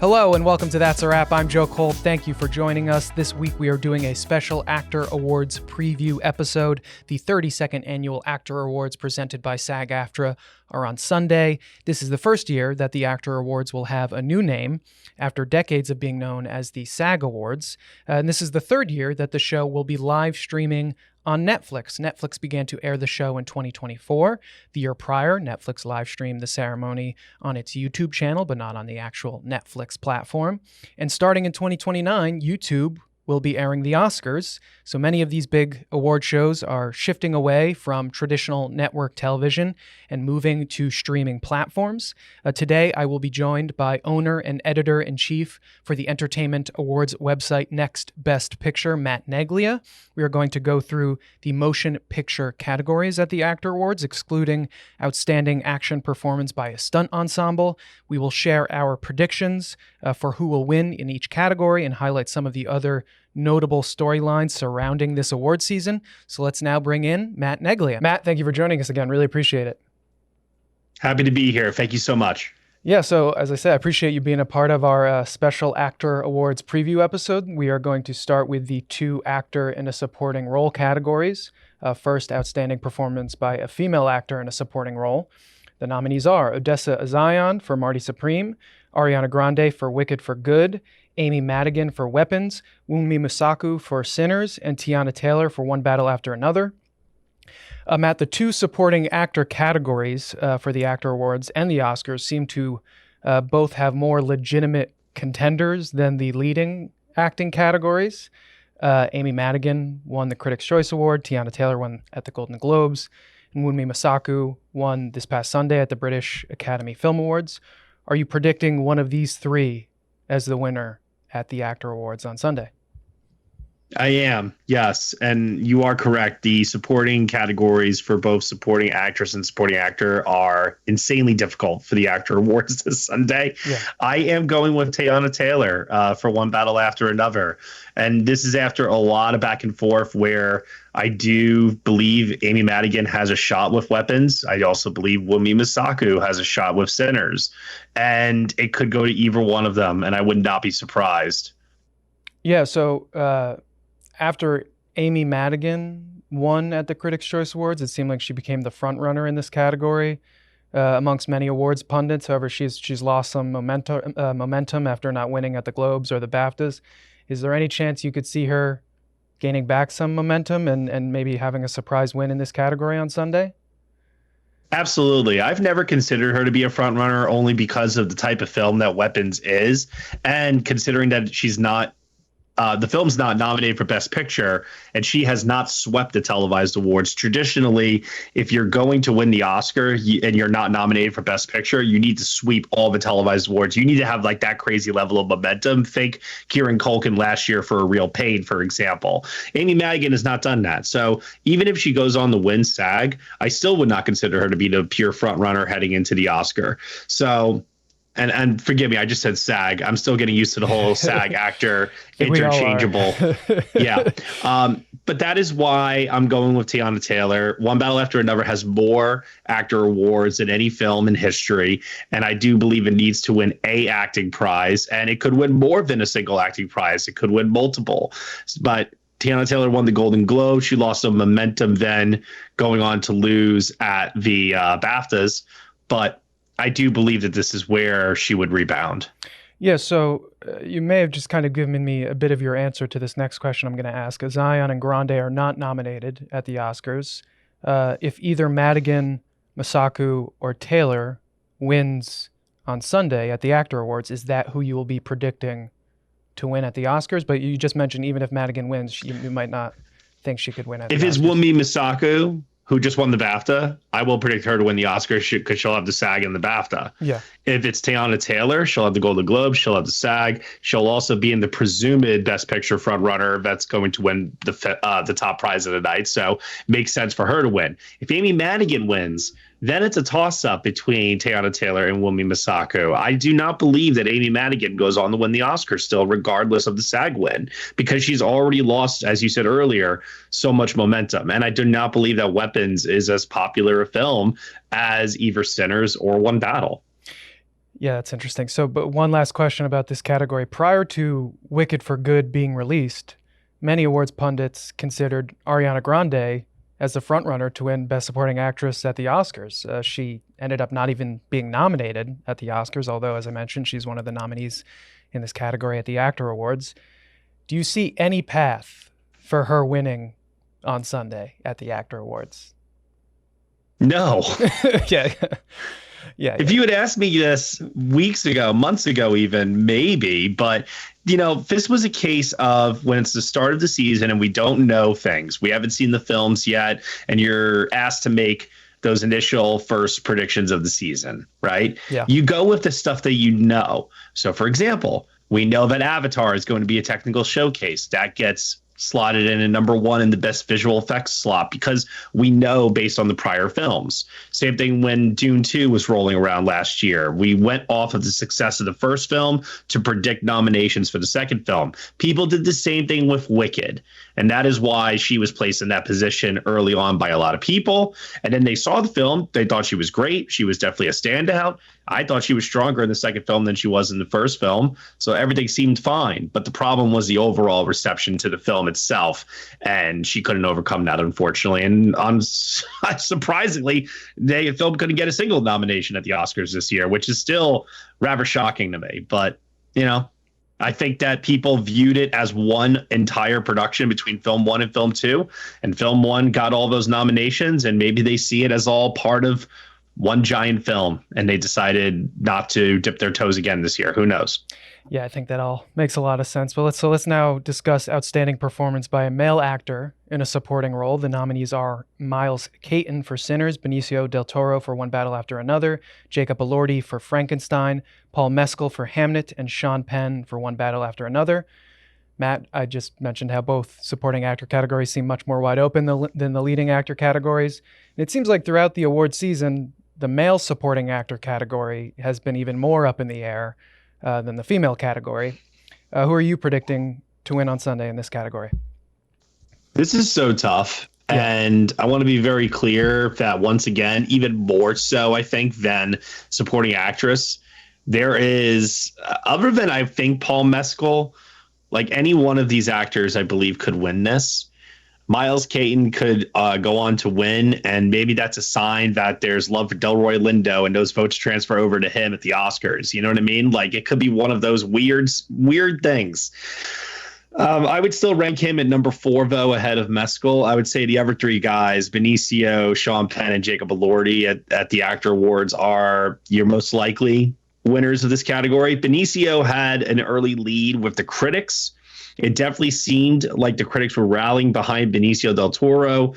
Hello and welcome to That's a Wrap. I'm Joe Kohle. Thank you for joining us. This week we are doing a special Actor Awards preview episode. The 32nd Annual Actor Awards presented by SAG-AFTRA are on Sunday. This is the first year that the Actor Awards will have a new name after decades of being known as the SAG Awards. And this is the third year that the show will be live streaming on Netflix. Netflix began to air the show in 2024. The year prior, Netflix live streamed the ceremony on its YouTube channel, but not on the actual Netflix platform. And starting in 2029, YouTube will be airing the Oscars. So many of these big award shows are shifting away from traditional network television and moving to streaming platforms. Today, I will be joined by owner and editor-in-chief for the Entertainment Awards website Next Best Picture, Matt Neglia. We are going to go through the motion picture categories at the Actor Awards, excluding Outstanding Action Performance by a Stunt Ensemble. We will share our predictions for who will win in each category and highlight some of the other notable storylines surrounding this award season. So let's now bring in Matt Neglia. Matt, thank you for joining us again. Really appreciate it. Happy to be here. Thank you so much. Yeah, so as I said, I appreciate you being a part of our special Actor Awards preview episode. We are going to start with the two actor in a supporting role categories. First, Outstanding Performance by a Female Actor in a Supporting Role. The nominees are Odessa Azion for Marty Supreme, Ariana Grande for Wicked for Good, Amy Madigan for Weapons, Wunmi Mosaku for Sinners, and Teyana Taylor for One Battle After Another. Matt, the two supporting actor categories for the Actor Awards and the Oscars seem to both have more legitimate contenders than the leading acting categories. Amy Madigan won the Critics' Choice Award, Teyana Taylor won at the Golden Globes, and Wunmi Mosaku won this past Sunday at the British Academy Film Awards. Are you predicting one of these three as the winner at the Actor Awards on Sunday? I am, yes. And you are correct. The supporting categories for both supporting actress and supporting actor are insanely difficult for the Actor Awards this Sunday. Yeah. I am going with Teyana Taylor for One Battle After Another. And this is after a lot of back and forth where I do believe Amy Madigan has a shot with Weapons. I also believe Wunmi Mosaku has a shot with Sinners. And it could go to either one of them, and I would not be surprised. Yeah, so after Amy Madigan won at the Critics' Choice Awards, it seemed like she became the front runner in this category amongst many awards pundits. However, she's lost some momentum after not winning at the Globes or the BAFTAs. Is there any chance you could see her gaining back some momentum and maybe having a surprise win in this category on Sunday? Absolutely. I've never considered her to be a front runner only because of the type of film that Weapons is, and considering that she's not the film's not nominated for Best Picture, and she has not swept the televised awards. Traditionally, if you're going to win the Oscar and you're not nominated for Best Picture, you need to sweep all the televised awards. You need to have like that crazy level of momentum. Think Kieran Culkin last year for A Real Pain, for example. Amy Madigan has not done that. So even if she goes on to win SAG, I still would not consider her to be the pure front runner heading into the Oscar. So And forgive me, I just said SAG. I'm still getting used to the whole SAG actor interchangeable. Yeah. But that is why I'm going with Teyana Taylor. One Battle After Another has more actor awards than any film in history. And I do believe it needs to win a acting prize. And it could win more than a single acting prize. It could win multiple. But Teyana Taylor won the Golden Globe. She lost some momentum then going on to lose at the BAFTAs. But I do believe that this is where she would rebound. Yeah, so you may have just kind of given me a bit of your answer to this next question I'm going to ask. Zion and Grande are not nominated at the Oscars. If either Madigan, Mosaku, or Taylor wins on Sunday at the Actor Awards, is that who you will be predicting to win at the Oscars? But you just mentioned even if Madigan wins, you might not think she could win at the Oscars. If it's Wunmi Mosaku, who just won the BAFTA, I will predict her to win the Oscar because she'll have the SAG and the BAFTA. Yeah. If it's Teyana Taylor, she'll have the Golden Globe, she'll have the SAG. She'll also be in the presumed Best Picture frontrunner that's going to win the top prize of the night. So makes sense for her to win. If Amy Madigan wins, then it's a toss-up between Teyana Taylor and Wunmi Mosaku. I do not believe that Amy Madigan goes on to win the Oscar still, regardless of the SAG win, because she's already lost, as you said earlier, so much momentum. And I do not believe that Weapons is as popular a film as either Sinners or One Battle. Yeah, that's interesting. So, but one last question about this category. Prior to Wicked for Good being released, many awards pundits considered Ariana Grande as the frontrunner to win Best Supporting Actress at the Oscars. She ended up not even being nominated at the Oscars, although, as I mentioned, she's one of the nominees in this category at the Actor Awards. Do you see any path for her winning on Sunday at the Actor Awards? No. Yeah. Yeah. If you had asked me this weeks ago, months ago, even maybe, but this was a case of when it's the start of the season and we don't know things. We haven't seen the films yet, and you're asked to make those initial first predictions of the season, right? Yeah. You go with the stuff that you know. So, for example, we know that Avatar is going to be a technical showcase. That gets slotted in at number one in the best visual effects slot because we know based on the prior films. Same thing when Dune 2 was rolling around last year. We went off of the success of the first film to predict nominations for the second film. People did the same thing with Wicked. And that is why she was placed in that position early on by a lot of people. And then they saw the film. They thought she was great. She was definitely a standout. I thought she was stronger in the second film than she was in the first film. So everything seemed fine. But the problem was the overall reception to the film itself. And she couldn't overcome that, unfortunately. And surprisingly, the film couldn't get a single nomination at the Oscars this year, which is still rather shocking to me. But, I think that people viewed it as one entire production between film one and film two. And film one got all those nominations. And maybe they see it as all part of one giant film, and they decided not to dip their toes again this year. Who knows? Yeah, I think that all makes a lot of sense. But let's now discuss outstanding performance by a male actor in a supporting role. The nominees are Miles Caton for Sinners, Benicio del Toro for One Battle After Another, Jacob Elordi for Frankenstein, Paul Mescal for Hamnet, and Sean Penn for One Battle After Another. Matt, I just mentioned how both supporting actor categories seem much more wide open than the leading actor categories. And it seems like throughout the award season, the male supporting actor category has been even more up in the air than the female category. Who are you predicting to win on Sunday in this category? This is so tough. Yeah. And I want to be very clear that once again, even more so, I think, than supporting actress, there is, other than I think Paul Mescal, like any one of these actors, I believe could win this. Miles Caton could go on to win, and maybe that's a sign that there's love for Delroy Lindo and those votes transfer over to him at the Oscars. You know what I mean? Like, it could be one of those weird things. I would still rank him at number 4, though, ahead of Mescal. I would say the other three guys, Benicio, Sean Penn, and Jacob Elordi at the Actor Awards are your most likely winners of this category. Benicio had an early lead with the critics. It definitely seemed like the critics were rallying behind Benicio del Toro.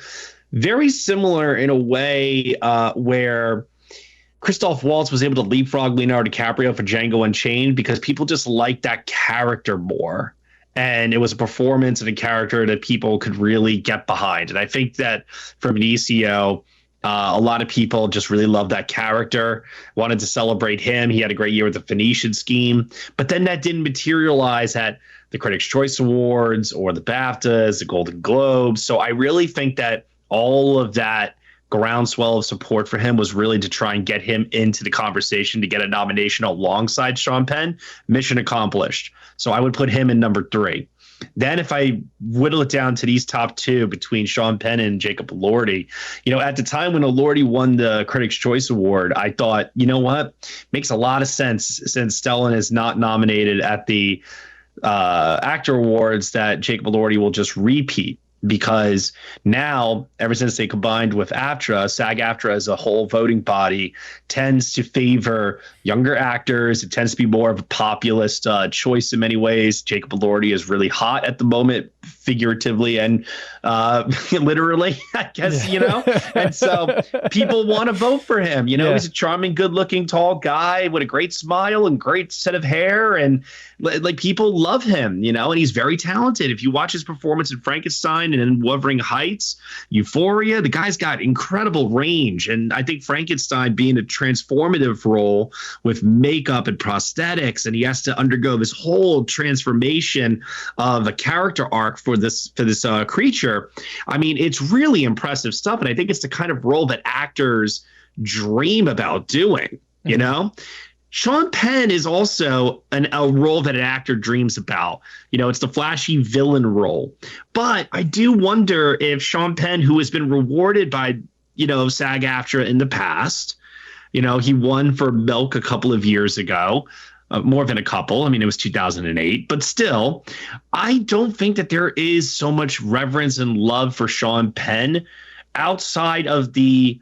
Very similar in a way where Christoph Waltz was able to leapfrog Leonardo DiCaprio for Django Unchained because people just liked that character more. And it was a performance and a character that people could really get behind. And I think that for Benicio, a lot of people just really loved that character, wanted to celebrate him. He had a great year with the Phoenician Scheme. But then that didn't materialize at the Critics' Choice Awards or the BAFTAs, the Golden Globes. So I really think that all of that groundswell of support for him was really to try and get him into the conversation to get a nomination alongside Sean Penn. Mission accomplished. So I would put him in number 3. Then if I whittle it down to these top 2 between Sean Penn and Jacob Elordi, at the time when Elordi won the Critics' Choice Award, I thought, you know what? Makes a lot of sense since Stellan is not nominated at the Actor Awards that Jacob Elordi will just repeat. Because now, ever since they combined with AFTRA, SAG-AFTRA as a whole voting body tends to favor younger actors. It tends to be more of a populist choice in many ways. Jacob Elordi is really hot at the moment, figuratively and literally, I guess, And so people want to vote for him. He's a charming, good-looking, tall guy with a great smile and great set of hair. And like people love him, and he's very talented. If you watch his performance in Frankenstein and in Wuthering Heights, Euphoria, the guy's got incredible range. And I think Frankenstein being a transformative role with makeup and prosthetics, and he has to undergo this whole transformation of a character arc for this creature. I mean, it's really impressive stuff. And I think it's the kind of role that actors dream about doing, Sean Penn is also a role that an actor dreams about. It's the flashy villain role. But I do wonder if Sean Penn, who has been rewarded by, SAG-AFTRA in the past, he won for Milk a couple of years ago, more than a couple. I mean, it was 2008. But still, I don't think that there is so much reverence and love for Sean Penn outside of the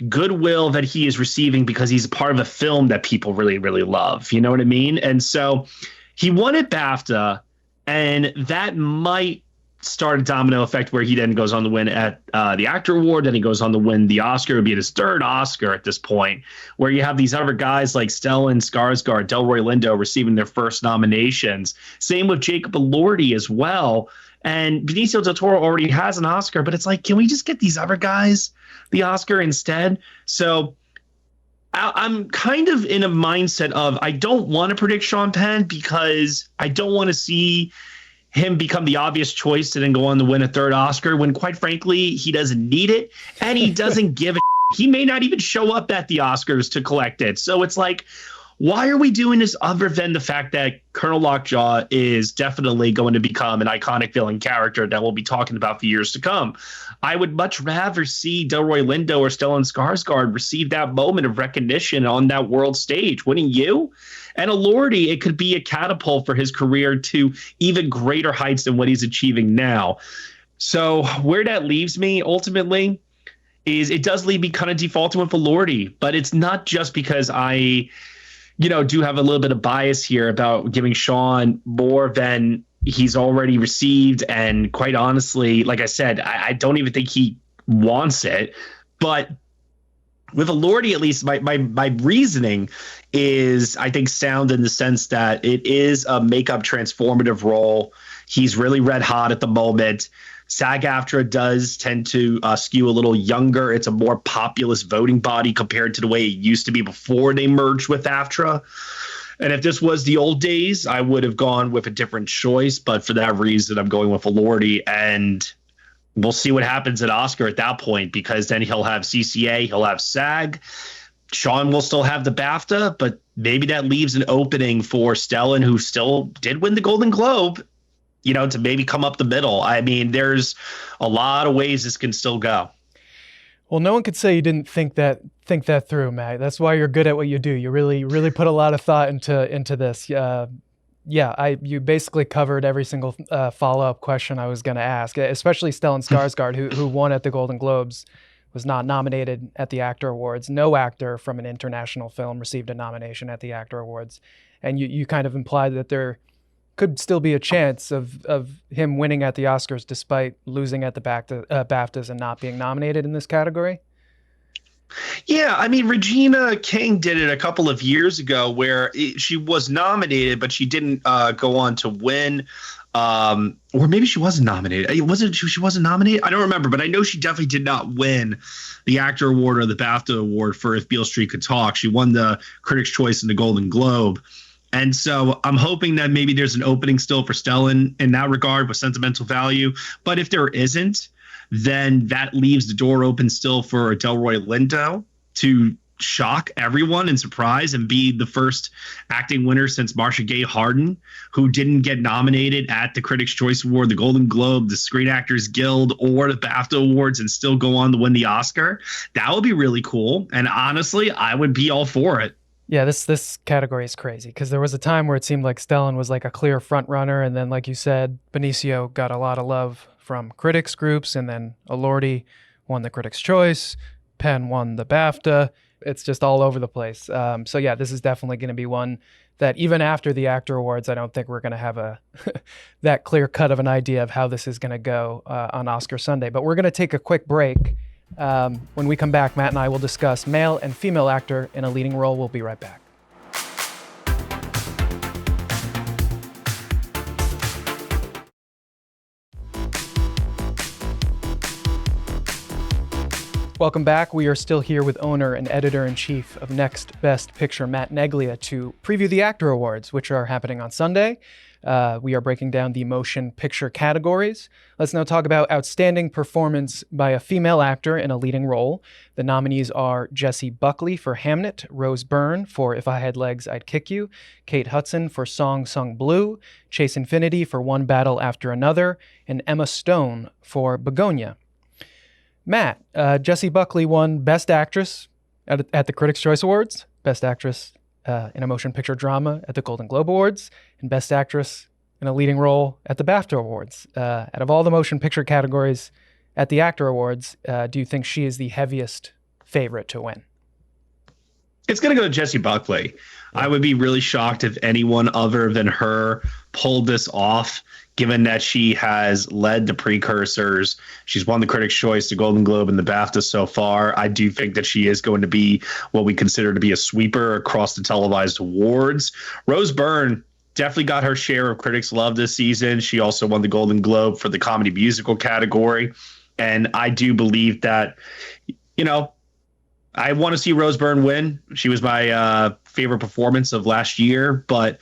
goodwill that he is receiving because he's part of a film that people really, really love. You know what I mean? And so he won at BAFTA, and that might start a domino effect where he then goes on to win at the actor award. Then he goes on to win the Oscar. It would be his third Oscar at this point, where you have these other guys like Stellan Skarsgård, Delroy Lindo receiving their first nominations. Same with Jacob Elordi as well. And Benicio del Toro already has an Oscar, but it's like, can we just get these other guys the Oscar instead? So I'm kind of in a mindset of I don't want to predict Sean Penn because I don't want to see him become the obvious choice to then go on to win a third Oscar when, quite frankly, he doesn't need it and he doesn't give a he may not even show up at the Oscars to collect it. So it's like, why are we doing this other than the fact that Colonel Lockjaw is definitely going to become an iconic villain character that we'll be talking about for years to come? I would much rather see Delroy Lindo or Stellan Skarsgård receive that moment of recognition on that world stage, wouldn't you? And Elordi, it could be a catapult for his career to even greater heights than what he's achieving now. So where that leaves me ultimately is it does leave me kind of defaulting with Elordi, but it's not just because I do have a little bit of bias here about giving Sean more than he's already received. And quite honestly, like I said, I don't even think he wants it. But with Elordi, at least my reasoning is, I think, sound in the sense that it is a makeup transformative role. He's really red hot at the moment. SAG-AFTRA does tend to skew a little younger. It's a more populist voting body compared to the way it used to be before they merged with AFTRA. And if this was the old days, I would have gone with a different choice. But for that reason, I'm going with Elordi. And we'll see what happens at Oscar at that point, because then he'll have CCA, he'll have SAG. Sean will still have the BAFTA, but maybe that leaves an opening for Stellan, who still did win the Golden Globe, to maybe come up the middle. I mean, there's a lot of ways this can still go. Well, no one could say you didn't think that through, Matt. That's why you're good at what you do. You really put a lot of thought into this. You basically covered every single follow-up question I was going to ask, especially Stellan Skarsgård, who won at the Golden Globes, was not nominated at the Actor Awards. No actor from an international film received a nomination at the Actor Awards. And you kind of implied that there could still be a chance of him winning at the Oscars despite losing at the BAFTAs and not being nominated in this category? Yeah, I mean, Regina King did it a couple of years ago where she was nominated, but she didn't go on to win. Or maybe she wasn't nominated. She wasn't nominated? I don't remember, but I know she definitely did not win the Actor Award or the BAFTA Award for If Beale Street Could Talk. She won the Critics' Choice and the Golden Globe. And so I'm hoping that maybe there's an opening still for Stellan in that regard with sentimental value. But if there isn't, then that leaves the door open still for Delroy Lindo to shock everyone and surprise and be the first acting winner since Marcia Gay Harden, who didn't get nominated at the Critics' Choice Award, the Golden Globe, the Screen Actors Guild, or the BAFTA Awards and still go on to win the Oscar. That would be really cool. And honestly, I would be all for it. Yeah, this category is crazy because there was a time where it seemed like Stellan was like a clear front runner, and then, like you said, Benicio got a lot of love from critics groups, and then Elordi won the Critics' Choice, Penn won the BAFTA. It's just all over the place. So yeah, this is definitely going to be one that even after the Actor Awards, I don't think we're going to have a that clear cut of an idea of how this is going to go on Oscar Sunday. But we're going to take a quick break. When we come back, Matt and I will discuss male and female actor in a leading role. We'll be right back. Welcome back. We are still here with owner and editor-in-chief of Next Best Picture, Matt Neglia, to preview the Actor Awards, which are happening on Sunday. We are breaking down the motion picture categories. Let's now talk about outstanding performance by a female actor in a leading role. The nominees are Jessie Buckley for Hamnet, Rose Byrne for If I Had Legs, I'd Kick You, Kate Hudson for Song Sung Blue, Chase Infinity for One Battle After Another, and Emma Stone for Begonia. Matt, Jessie Buckley won Best Actress at the Critics' Choice Awards, Best Actress in a Motion Picture Drama at the Golden Globe Awards, and Best Actress in a Leading Role at the BAFTA Awards. Out of all the motion picture categories at the Actor Awards, do you think she is the heaviest favorite to win? It's going to go to Jessie Buckley. I would be really shocked if anyone other than her pulled this off, given that she has led the precursors. She's won the Critics' Choice, the Golden Globe, and the BAFTA so far. I do think that she is going to be what we consider to be a sweeper across the televised awards. Rose Byrne definitely got her share of critics' love this season. She also won the Golden Globe for the comedy musical category. And I do believe that, I want to see Rose Byrne win. She was my favorite performance of last year, but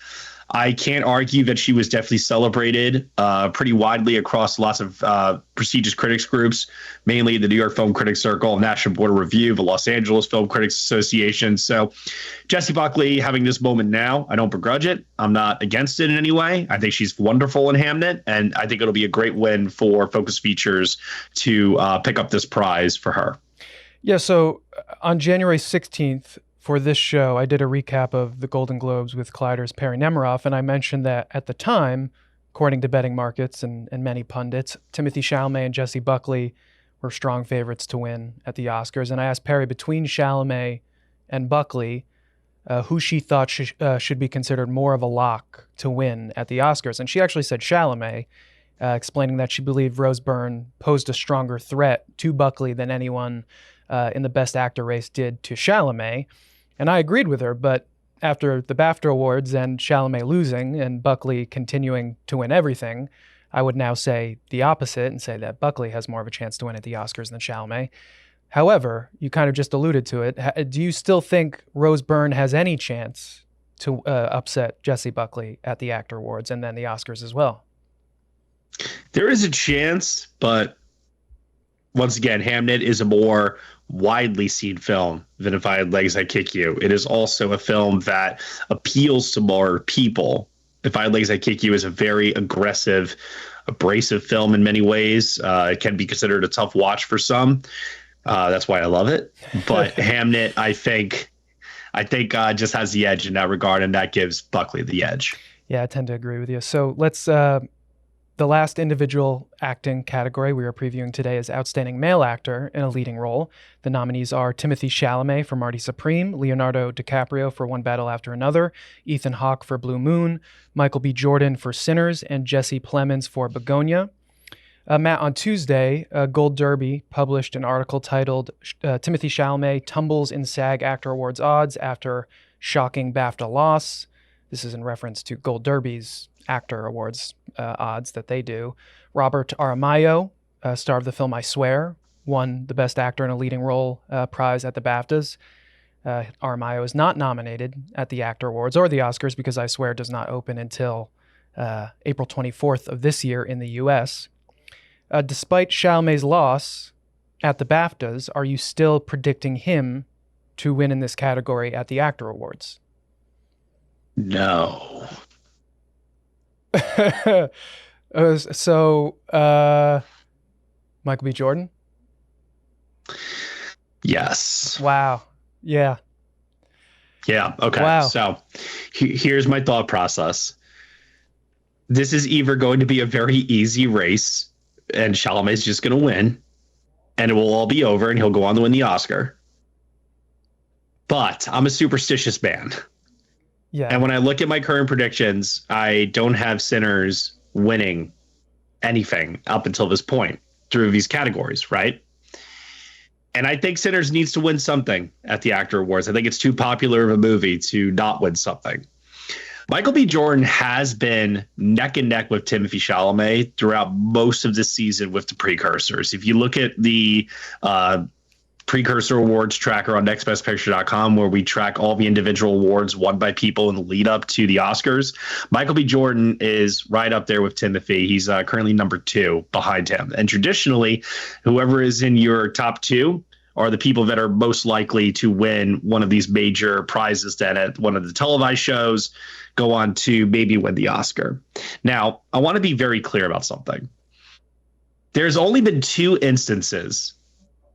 I can't argue that she was definitely celebrated pretty widely across lots of prestigious critics groups, mainly the New York Film Critics Circle, National Board of Review, the Los Angeles Film Critics Association. So Jessie Buckley having this moment now, I don't begrudge it. I'm not against it in any way. I think she's wonderful in Hamnet, and I think it'll be a great win for Focus Features to pick up this prize for her. Yeah, so on January 16th, for this show, I did a recap of the Golden Globes with Collider's Perry Nemiroff, and I mentioned that at the time, according to betting markets and many pundits, Timothée Chalamet and Jessie Buckley were strong favorites to win at the Oscars. And I asked Perry, between Chalamet and Buckley, who she thought should be considered more of a lock to win at the Oscars. And she actually said Chalamet, explaining that she believed Rose Byrne posed a stronger threat to Buckley than anyone in the Best Actor race did to Chalamet. And I agreed with her, but after the BAFTA Awards and Chalamet losing and Buckley continuing to win everything, I would now say the opposite and say that Buckley has more of a chance to win at the Oscars than Chalamet. However, you kind of just alluded to it. Do you still think Rose Byrne has any chance to upset Jessie Buckley at the Actor Awards and then the Oscars as well? There is a chance, but once again, Hamnet is a more widely seen film than If I Had Legs, I'd Kick You. It is also a film that appeals to more people. If I Had Legs, I'd Kick You is a very aggressive, abrasive film in many ways. It can be considered a tough watch for some. That's why I love it. But Hamnet, I think just has the edge in that regard, and that gives Buckley the edge. Yeah, I tend to agree with you. So let's the last individual acting category we are previewing today is Outstanding Male Actor in a Leading Role. The nominees are Timothée Chalamet for Marty Supreme, Leonardo DiCaprio for One Battle After Another, Ethan Hawke for Blue Moon, Michael B. Jordan for Sinners, and Jesse Plemons for Begonia. Matt, on Tuesday, Gold Derby published an article titled Timothée Chalamet Tumbles in SAG-AFTRA Awards Odds After Shocking BAFTA Loss. This is in reference to Gold Derby's Actor Awards odds that they do. Robert Aramayo, star of the film I Swear, won the Best Actor in a Leading Role prize at the BAFTAs. Aramayo is not nominated at the Actor Awards or the Oscars because I Swear does not open until April 24th of this year in the U.S. Despite Chalamet's loss at the BAFTAs, are you still predicting him to win in this category at the Actor Awards? No. So, Michael B. Jordan? Yes. Wow. Yeah. Yeah. Okay. Wow. So here's my thought process. This is either going to be a very easy race and Chalamet's just going to win and it will all be over and he'll go on to win the Oscar. But I'm a superstitious man. Yeah. And when I look at my current predictions, I don't have Sinners winning anything up until this point through these categories, right? And I think Sinners needs to win something at the Actor Awards. I think it's too popular of a movie to not win something. Michael B. Jordan has been neck and neck with Timothée Chalamet throughout most of the season with the precursors. If you look at the precursor awards tracker on nextbestpicture.com, where we track all the individual awards won by people in the lead up to the Oscars. Michael B. Jordan is right up there with Timothy. He's currently number 2 behind him. And traditionally, whoever is in your top 2 are the people that are most likely to win one of these major prizes that at one of the televised shows go on to maybe win the Oscar. Now, I want to be very clear about something. There's only been 2 instances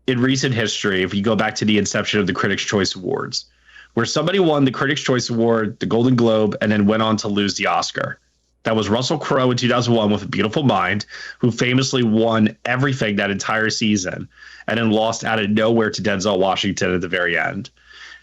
in recent history, if you go back to the inception of the Critics' Choice Awards, where somebody won the Critics' Choice Award, the Golden Globe, and then went on to lose the Oscar. That was Russell Crowe in 2001 with A Beautiful Mind, who famously won everything that entire season and then lost out of nowhere to Denzel Washington at the very end.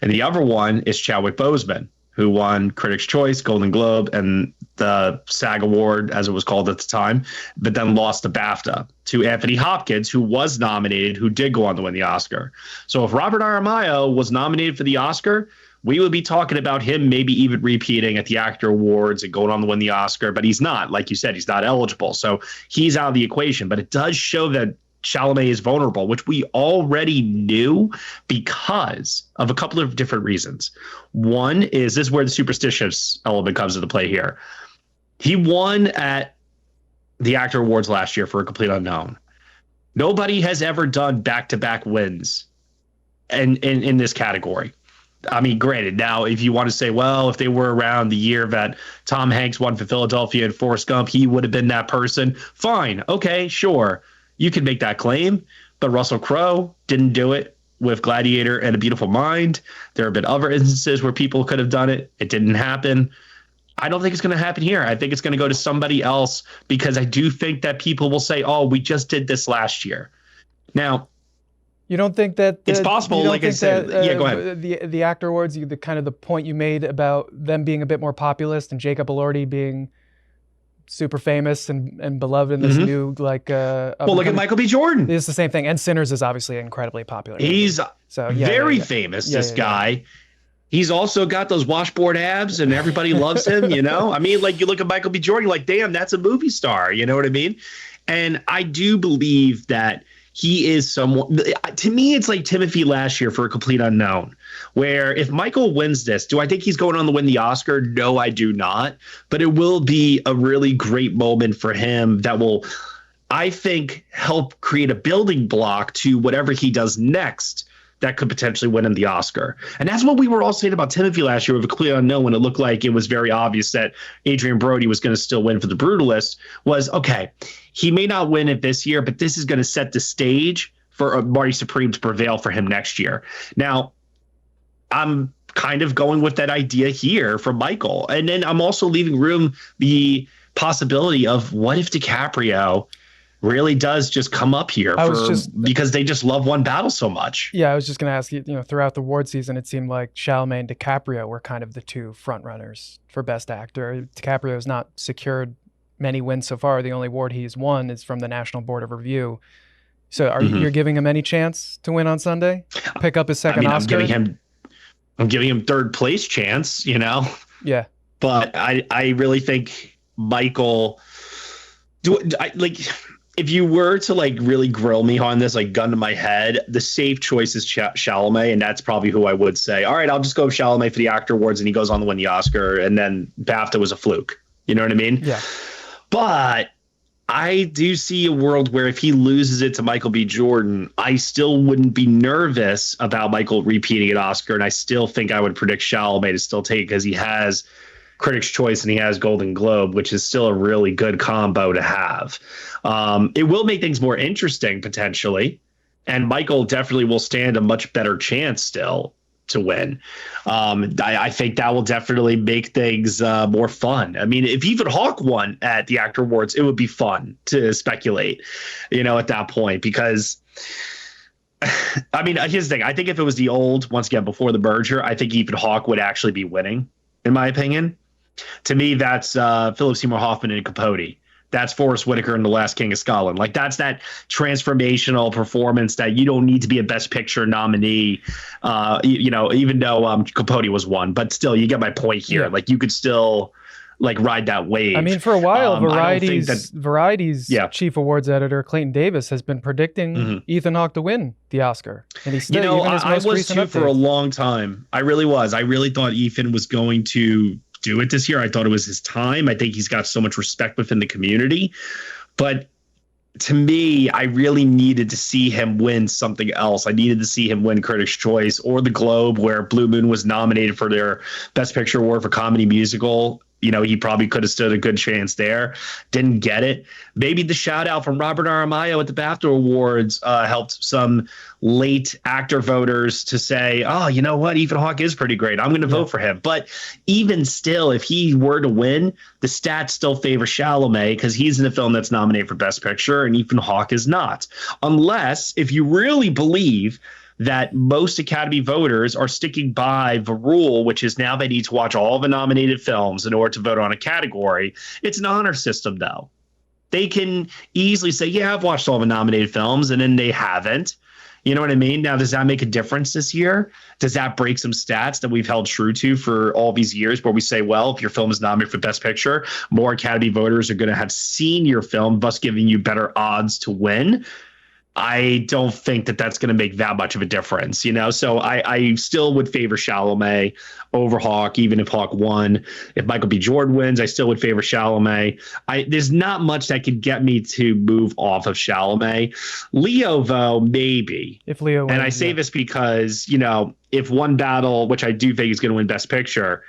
And the other one is Chadwick Boseman, who won Critics' Choice, Golden Globe, and the SAG Award, as it was called at the time, but then lost the BAFTA to Anthony Hopkins, who was nominated, who did go on to win the Oscar. So if Robert Aramayo was nominated for the Oscar, we would be talking about him maybe even repeating at the Actor Awards and going on to win the Oscar, but he's not. Like you said, he's not eligible. So he's out of the equation, but it does show that Chalamet is vulnerable, which we already knew because of a couple of different reasons. One is this is where the superstitious element comes into play here. He won at the Actor Awards last year for A Complete Unknown. Nobody has ever done back-to-back wins in this category. I mean, granted, now if you want to say, well, if they were around the year that Tom Hanks won for Philadelphia and Forrest Gump, he would have been that person. Fine. Okay, sure. You can make that claim, but Russell Crowe didn't do it with Gladiator and A Beautiful Mind. There have been other instances where people could have done it. It didn't happen. I don't think it's going to happen here. I think it's going to go to somebody else because I do think that people will say, oh, we just did this last year. Now, you don't think that it's possible, like I said, yeah, go ahead. The Actor Awards, the kind of the point you made about them being a bit more populist and Jacob Elordi being super famous and beloved in this new like well, look at Michael B. Jordan. It's the same thing. And Sinners is obviously incredibly popular. He's very famous, this guy. He's also got those washboard abs and everybody loves him, you know? I mean, like you look at Michael B. Jordan, you're like, damn, that's a movie star. You know what I mean? And I do believe that he is someone, to me, it's like Timothy last year for A Complete Unknown, where if Michael wins this, do I think he's going on to win the Oscar? No, I do not. But it will be a really great moment for him that will, I think, help create a building block to whatever he does next that could potentially win him the Oscar. And that's what we were all saying about Timothy last year with A Complete Unknown, when it looked like it was very obvious that Adrian Brody was going to still win for The Brutalist, was, okay, he may not win it this year, but this is going to set the stage for Marty Supreme to prevail for him next year. Now, I'm kind of going with that idea here for Michael. And then I'm also leaving room the possibility of what if DiCaprio really does just come up here because they just love One Battle so much. Yeah, I was just going to ask you, throughout the award season, it seemed like Chalamet and DiCaprio were kind of the two front runners for Best Actor. DiCaprio has not secured many wins so far. The only award he's won is from the National Board of Review. So you're giving him any chance to win on Sunday? Pick up his second Oscar? I'm giving him third place chance, Yeah. But I really think Michael, if you were to really grill me on this, gun to my head, the safe choice is Chalamet, and that's probably who I would say. All right, I'll just go with Chalamet for the Actor Awards, and he goes on to win the Oscar, and then BAFTA was a fluke. You know what I mean? Yeah. But I do see a world where if he loses it to Michael B. Jordan, I still wouldn't be nervous about Michael repeating an Oscar, and I still think I would predict Chalamet to still take it because he has Critics' Choice and he has Golden Globe, which is still a really good combo to have. It will make things more interesting potentially, and Michael definitely will stand a much better chance still to win. I think that will definitely make things more fun. I mean, if Ethan Hawke won at the Actor Awards, it would be fun to speculate, at that point, because I mean, here's the thing. I think if it was the old, once again, before the merger, I think Ethan Hawke would actually be winning, in my opinion. To me, that's Philip Seymour Hoffman and Capote. That's Forrest Whitaker in The Last King of Scotland. That's that transformational performance that you don't need to be a Best Picture nominee, even though Capote was one. But still, you get my point here. Yeah. You could still like ride that wave. I mean, for a while, Variety's chief awards editor Clayton Davis has been predicting Ethan Hawke to win the Oscar, and he's still, I was too for a long time. I really was. I really thought Ethan was going to do it this year. I thought it was his time. I think he's got so much respect within the community, but to me, I really needed to see him win something else. I needed to see him win Critics' Choice or the Globe, where Blue Moon was nominated for their Best Picture award for comedy musical. He probably could have stood a good chance there. Didn't get it. Maybe the shout out from Robert Aramayo at the BAFTA Awards helped some late actor voters to say, oh, you know what? Ethan Hawke is pretty great. I'm going to vote for him. But even still, if he were to win, the stats still favor Chalamet because he's in a film that's nominated for Best Picture and Ethan Hawke is not. Unless if you really believe that most Academy voters are sticking by the rule, which is now they need to watch all the nominated films in order to vote on a category. It's an honor system, though. They can easily say, yeah, I've watched all the nominated films, and then they haven't. You know what I mean? Now, does that make a difference this year? Does that break some stats that we've held true to for all these years where we say, well, if your film is nominated for Best Picture, more Academy voters are going to have seen your film, thus giving you better odds to win? I don't think that that's going to make that much of a difference, So I still would favor Chalamet over Hawke, even if Hawke won. If Michael B. Jordan wins, I still would favor Chalamet. There's not much that could get me to move off of Chalamet. Leo, though, maybe. If Leo wins, and I say this because, if One Battle, which I do think is going to win Best Picture,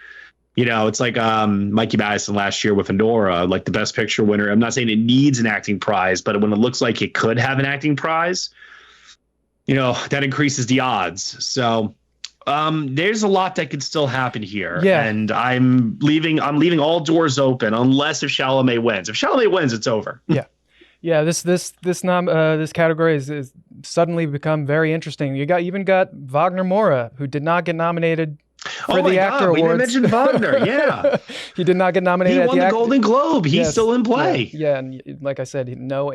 it's like Mikey Madison last year with Honora, like the Best Picture winner. I'm not saying it needs an acting prize, but when it looks like it could have an acting prize, that increases the odds. So there's a lot that could still happen here. Yeah. And I'm leaving all doors open unless if Chalamet wins. If Chalamet wins, it's over. Yeah. Yeah, this category is suddenly become very interesting. You even got Wagner Moura, who did not get nominated for the actor awards. We didn't mention Wagner. Yeah, he did not get nominated. He won the Golden Globe. He's still in play. Yeah, and like I said, no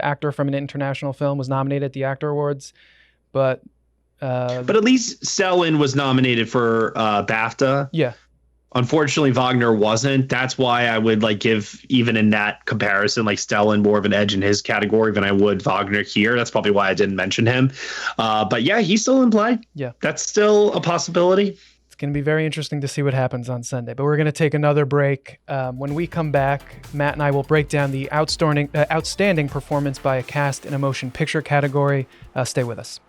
actor from an international film was nominated at the actor awards, but at least Stellan was nominated for BAFTA. Yeah. Unfortunately, Wagner wasn't. That's why I would give, even in that comparison, Stellan more of an edge in his category than I would Wagner here. That's probably why I didn't mention him. But yeah, he's still in play. Yeah. That's still a possibility. It's going to be very interesting to see what happens on Sunday. But we're going to take another break. When we come back, Matt and I will break down the outstanding performance by a cast in a motion picture category. Stay with us.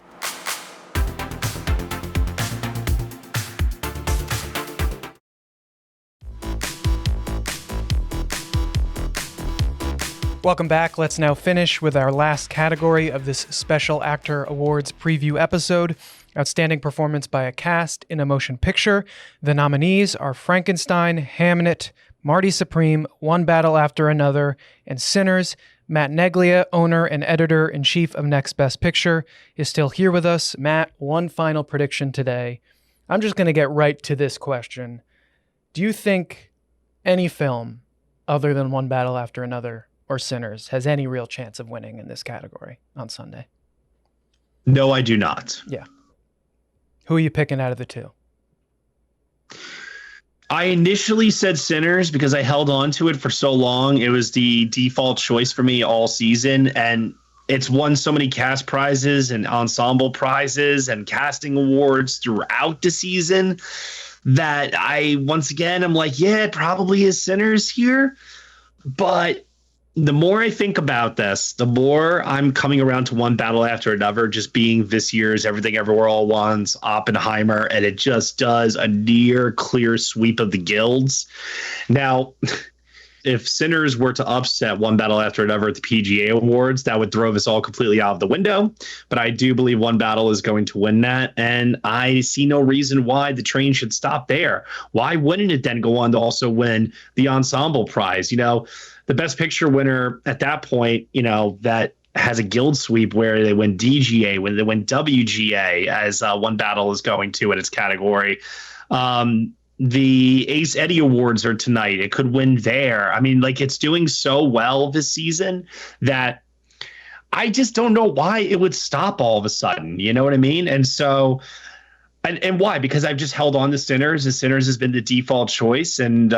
Welcome back. Let's now finish with our last category of this Special Actor Awards preview episode, Outstanding Performance by a Cast in a Motion Picture. The nominees are Frankenstein, Hamnet, Marty Supreme, One Battle After Another, and Sinners. Matt Neglia, owner and editor-in-chief of Next Best Picture, is still here with us. Matt, one final prediction today. I'm just going to get right to this question. Do you think any film other than One Battle After Another or Sinners has any real chance of winning in this category on Sunday? No, I do not. Yeah. Who are you picking out of the two? I initially said Sinners because I held on to it for so long. It was the default choice for me all season, and it's won so many cast prizes and ensemble prizes and casting awards throughout the season that I'm like, yeah, it probably is Sinners here. But the more I think about this, the more I'm coming around to One Battle After Another, just being this year's Everything Everywhere All at Once, Oppenheimer, and it just does a near clear sweep of the guilds. Now, if Sinners were to upset One Battle After Another at the PGA Awards, that would throw this all completely out of the window. But I do believe One Battle is going to win that, and I see no reason why the train should stop there. Why wouldn't it then go on to also win the ensemble prize? The Best Picture winner at that point, that has a guild sweep where they win DGA, when they win WGA, as One Battle is going to in its category. The Ace Eddie Awards are tonight. It could win there. I mean, it's doing so well this season that I just don't know why it would stop all of a sudden. You know what I mean? And so And why? Because I've just held on to Sinners, and Sinners has been the default choice. And,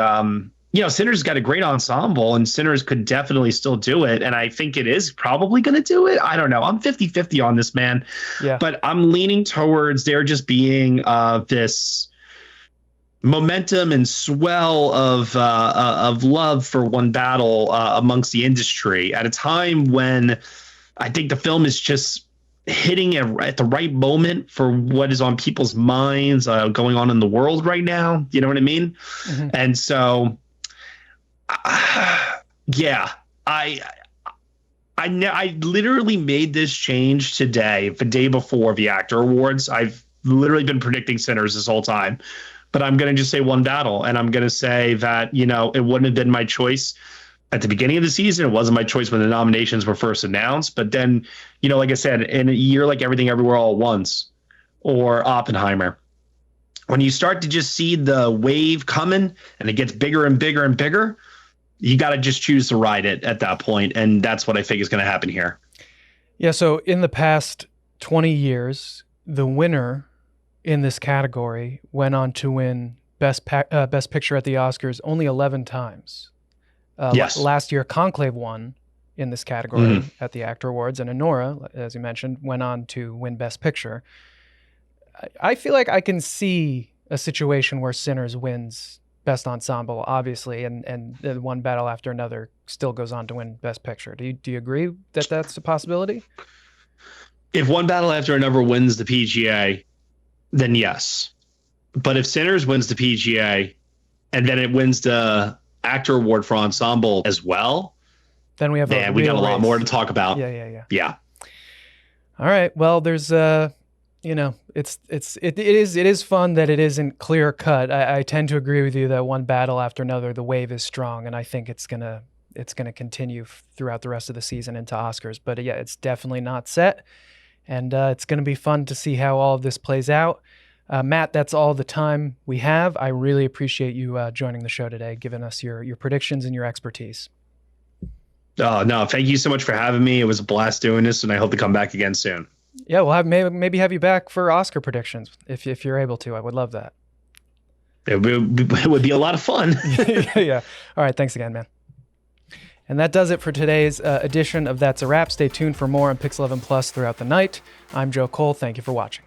Sinners got a great ensemble, and Sinners could definitely still do it. And I think it is probably going to do it. I don't know. I'm 50-50 on this, man. Yeah. But I'm leaning towards there just being this momentum and swell of love for One Battle amongst the industry at a time when I think the film is just hitting at the right moment for what is on people's minds going on in the world right now. You know what I mean? Mm-hmm. And so, yeah, I literally made this change today, the day before the Actor Awards. I've literally been predicting Sinners this whole time, but I'm going to just say One Battle. And I'm going to say that, it wouldn't have been my choice at the beginning of the season. It wasn't my choice when the nominations were first announced. But then, like I said, in a year like Everything Everywhere All at Once or Oppenheimer, when you start to just see the wave coming and it gets bigger and bigger and bigger, you got to just choose to ride it at that point. And that's what I think is going to happen here. Yeah. So in the past 20 years, the winner in this category went on to win Best Picture at the Oscars only 11 times. Yes. Last year, Conclave won in this category at the Actor Awards, and Anora, as you mentioned, went on to win Best Picture. I feel like I can see a situation where Sinners wins Best Ensemble, obviously, and One Battle After Another still goes on to win Best Picture. Do you agree that that's a possibility? If One Battle After Another wins the PGA, then yes. But if Sinners wins the PGA and then it wins the Actor Award for Ensemble as well, then we got a lot more to talk about. Yeah. All right. Well, there's it is fun that it isn't clear cut. I tend to agree with you that One Battle After Another, the wave is strong, and I think it's gonna continue throughout the rest of the season into Oscars. But yeah, it's definitely not set, and it's gonna be fun to see how all of this plays out. Matt, that's all the time we have. I really appreciate you joining the show today, giving us your predictions and your expertise. Oh, no, thank you so much for having me. It was a blast doing this, and I hope to come back again soon. Yeah, we'll maybe have you back for Oscar predictions if you're able to. I would love that. It would be a lot of fun. Yeah. All right. Thanks again, man. And that does it for today's edition of That's a Wrap. Stay tuned for more on Pix11 Plus throughout the night. I'm Joe Kohle. Thank you for watching.